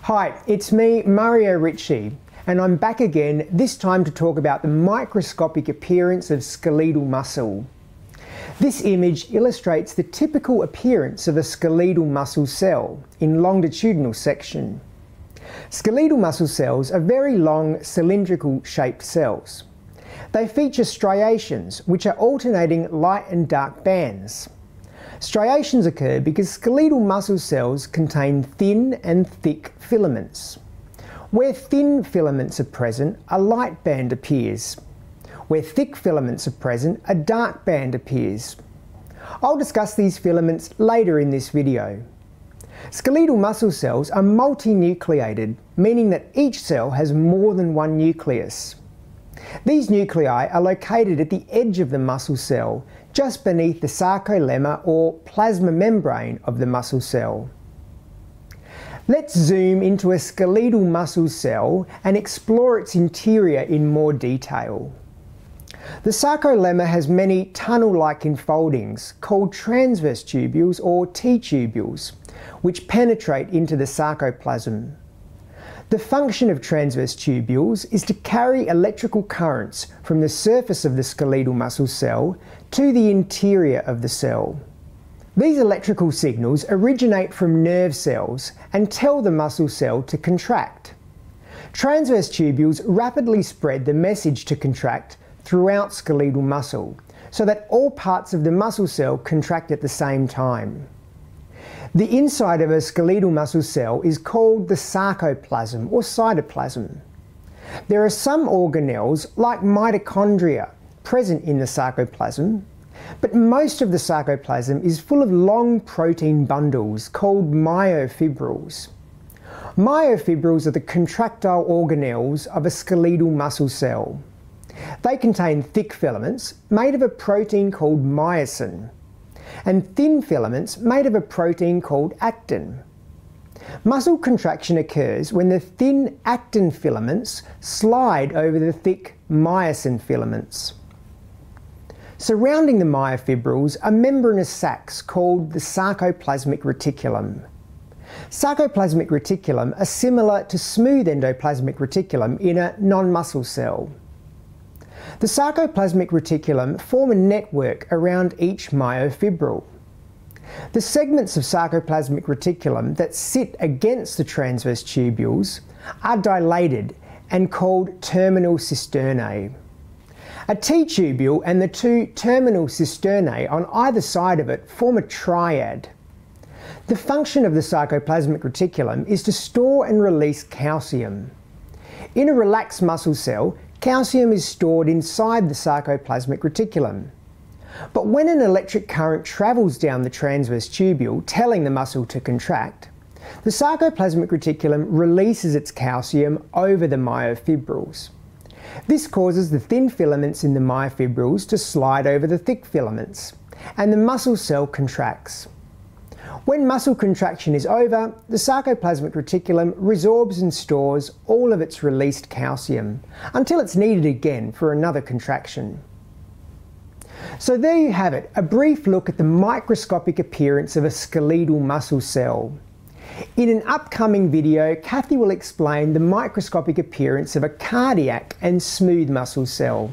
Hi, it's me, Mario Ritchie, and I'm back again, this time to talk about the microscopic appearance of skeletal muscle. This image illustrates the typical appearance of a skeletal muscle cell in longitudinal section. Skeletal muscle cells are very long, cylindrical shaped cells. They feature striations, which are alternating light and dark bands. Striations occur because skeletal muscle cells contain thin and thick filaments. Where thin filaments are present, a light band appears. Where thick filaments are present, a dark band appears. I'll discuss these filaments later in this video. Skeletal muscle cells are multinucleated, meaning that each cell has more than one nucleus. These nuclei are located at the edge of the muscle cell, just beneath the sarcolemma or plasma membrane of the muscle cell. Let's zoom into a skeletal muscle cell and explore its interior in more detail. The sarcolemma has many tunnel-like enfoldings called transverse tubules or T-tubules, which penetrate into the sarcoplasm. The function of transverse tubules is to carry electrical currents from the surface of the skeletal muscle cell to the interior of the cell. These electrical signals originate from nerve cells and tell the muscle cell to contract. Transverse tubules rapidly spread the message to contract throughout skeletal muscle, so that all parts of the muscle cell contract at the same time. The inside of a skeletal muscle cell is called the sarcoplasm or cytoplasm. There are some organelles, like mitochondria, present in the sarcoplasm, but most of the sarcoplasm is full of long protein bundles called myofibrils. Myofibrils are the contractile organelles of a skeletal muscle cell. They contain thick filaments made of a protein called myosin, and thin filaments made of a protein called actin. Muscle contraction occurs when the thin actin filaments slide over the thick myosin filaments. Surrounding the myofibrils are membranous sacs called the sarcoplasmic reticulum. Sarcoplasmic reticulum are similar to smooth endoplasmic reticulum in a non-muscle cell. The sarcoplasmic reticulum form a network around each myofibril. The segments of sarcoplasmic reticulum that sit against the transverse tubules are dilated and called terminal cisternae. A T-tubule and the two terminal cisternae on either side of it form a triad. The function of the sarcoplasmic reticulum is to store and release calcium. In a relaxed muscle cell, calcium is stored inside the sarcoplasmic reticulum. But when an electric current travels down the transverse tubule, telling the muscle to contract, the sarcoplasmic reticulum releases its calcium over the myofibrils. This causes the thin filaments in the myofibrils to slide over the thick filaments, and the muscle cell contracts. When muscle contraction is over, the sarcoplasmic reticulum resorbs and stores all of its released calcium until it's needed again for another contraction. So there you have it, a brief look at the microscopic appearance of a skeletal muscle cell. In an upcoming video, Kathy will explain the microscopic appearance of a cardiac and smooth muscle cell.